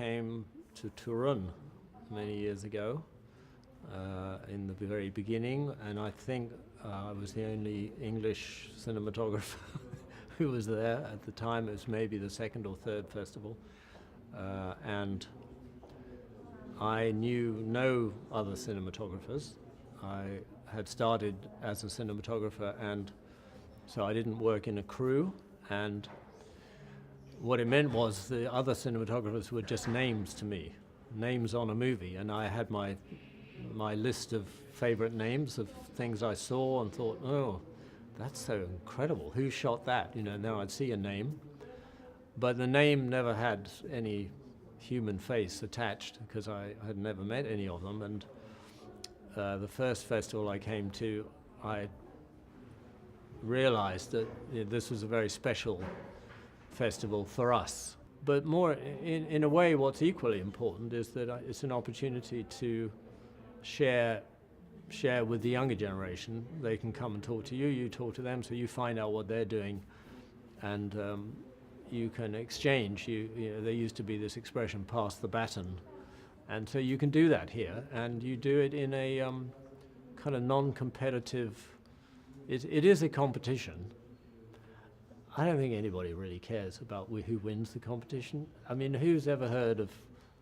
came to Turun many years ago in the very beginning, and I think I was the only English cinematographer who was there at the time. It was maybe the second or third festival, and I knew no other cinematographers. I had started as a cinematographer, and so I didn't work in a crew, and what it meant was the other cinematographers were just names to me, names on a movie, and I had my list of favorite names of things I saw and thought, oh, that's so incredible, who shot that? You know, now I'd see a name, but the name never had any human face attached because I had never met any of them. And the first festival I came to, I realized that this was a very special festival for us. But more, in a way, what's equally important is that it's an opportunity to share with the younger generation. They can come and talk to you, you talk to them, so you find out what they're doing, and you can exchange. You know, there used to be this expression, pass the baton, and so you can do that here, and you do it in a kind of non-competitive. It is a competition. I don't think anybody really cares about who wins the competition. I mean, who's ever heard of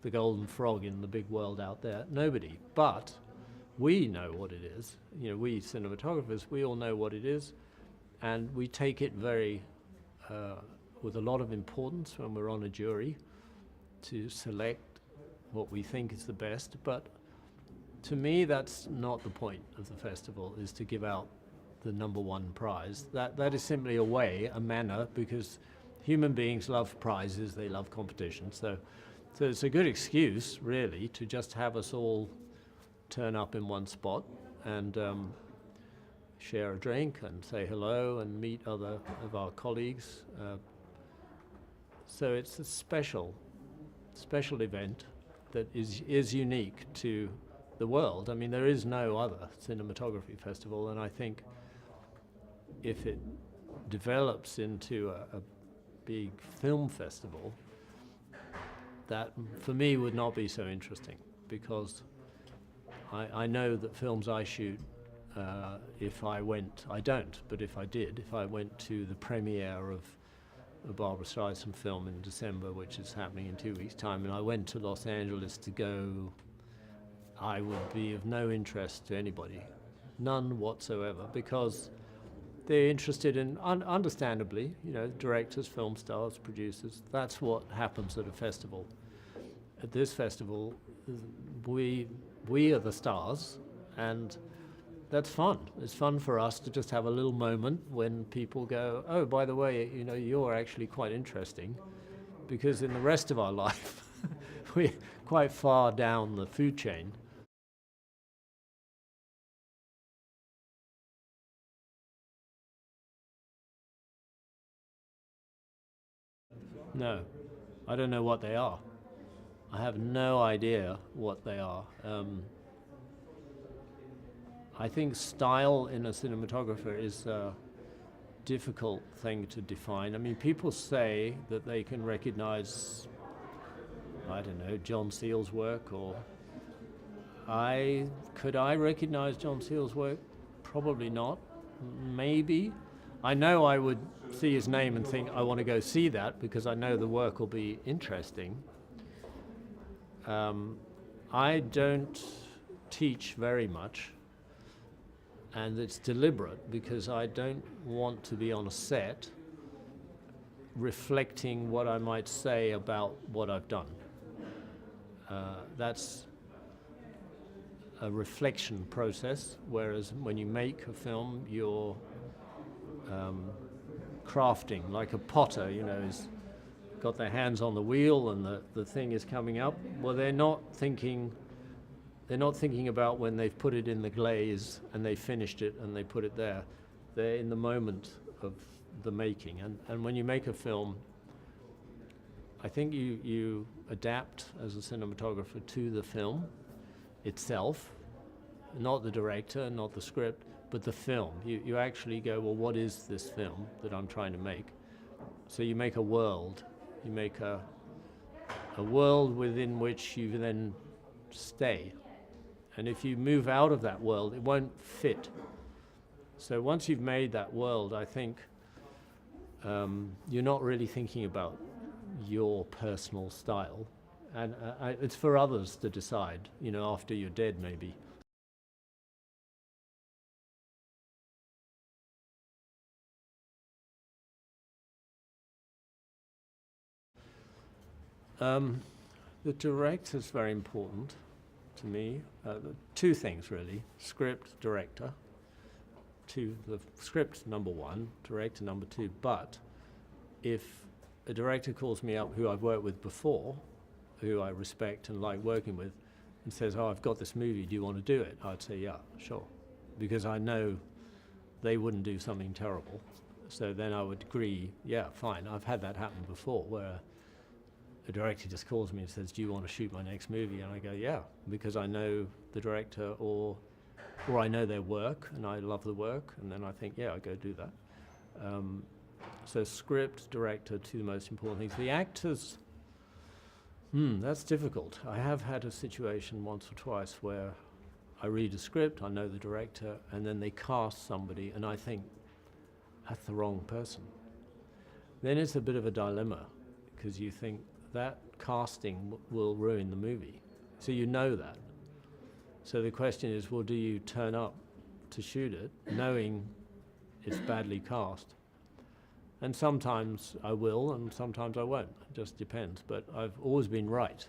the golden frog in the big world out there? Nobody. But we know what it is. You know, we cinematographers, we all know what it is, and we take it very with a lot of importance when we're on a jury to select what we think is the best. But to me, that's not the point of the festival, is to give out the number one prize. That is simply a way, a manner, because human beings love prizes, they love competition. So it's a good excuse, really, to just have us all turn up in one spot and share a drink and say hello and meet other of our colleagues. So it's a special event that is unique to the world. I mean, there is no other cinematography festival, and I think if it develops into a big film festival, that for me would not be so interesting, because I know that films I shoot, if I went, I don't, but if I did, if I went to the premiere of a Barbra Streisand film in December, which is happening in 2 weeks' time, and I went to Los Angeles to go, I would be of no interest to anybody, none whatsoever, because they're interested in, understandably, you know, directors, film stars, producers. That's what happens at a festival. At this festival, we are the stars, and that's fun. It's fun for us to just have a little moment when people go, oh, by the way, you know, you're actually quite interesting, because in the rest of our life, we're quite far down the food chain. No, I don't know what they are. I have no idea what they are. I think style in a cinematographer is a difficult thing to define. I mean, people say that they can recognize, I don't know, John Seale's work, or could I recognize John Seale's work? Probably not. Maybe. I know I would see his name and think, I want to go see that, because I know the work will be interesting. I don't teach very much, and it's deliberate, because I don't want to be on a set reflecting what I might say about what I've done. That's a reflection process, whereas when you make a film, you're crafting, like a potter, you know, has got their hands on the wheel and the thing is coming up. Well, they're not thinking about when they've put it in the glaze and they finished it and they put it there. They're in the moment of the making. And when you make a film, I think you adapt as a cinematographer to the film itself, not the director, not the script, but the film. You actually go, well, what is this film that I'm trying to make? So you make a world, you make a a world within which you then stay. And if you move out of that world, it won't fit. So once you've made that world, I think you're not really thinking about your personal style. And it's for others to decide, you know, after you're dead maybe. The director's very important to me. Two things really: script, director. The script number one, director number two. But if a director calls me up who I've worked with before, who I respect and like working with, and says, "Oh, I've got this movie, do you want to do it?" I'd say, "Yeah, sure," because I know they wouldn't do something terrible. So then I would agree, "Yeah, fine." I've had that happen before, where the director just calls me and says, "Do you want to shoot my next movie?" And I go, "Yeah," because I know the director or I know their work and I love the work, and then I think, "Yeah, I'll go do that." So script, director, two most important things. The actors, that's difficult. I have had a situation once or twice where I read a script, I know the director, and then they cast somebody and I think, that's the wrong person. Then it's a bit of a dilemma, because you think that casting will ruin the movie. So you know that. So the question is, well, do you turn up to shoot it knowing it's badly cast? And sometimes I will, and sometimes I won't. It just depends. But I've always been right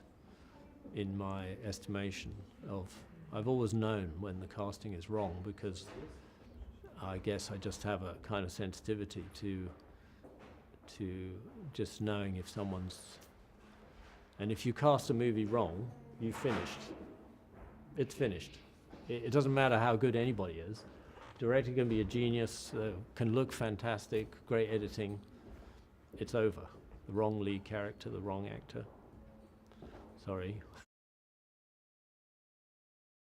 in my estimation of, I've always known when the casting is wrong, because I guess I just have a kind of sensitivity to just knowing if someone's, and if you cast a movie wrong, you've finished. It's finished. It doesn't matter how good anybody is. Director can be a genius, can look fantastic, great editing. It's over. The wrong lead character, the wrong actor. Sorry.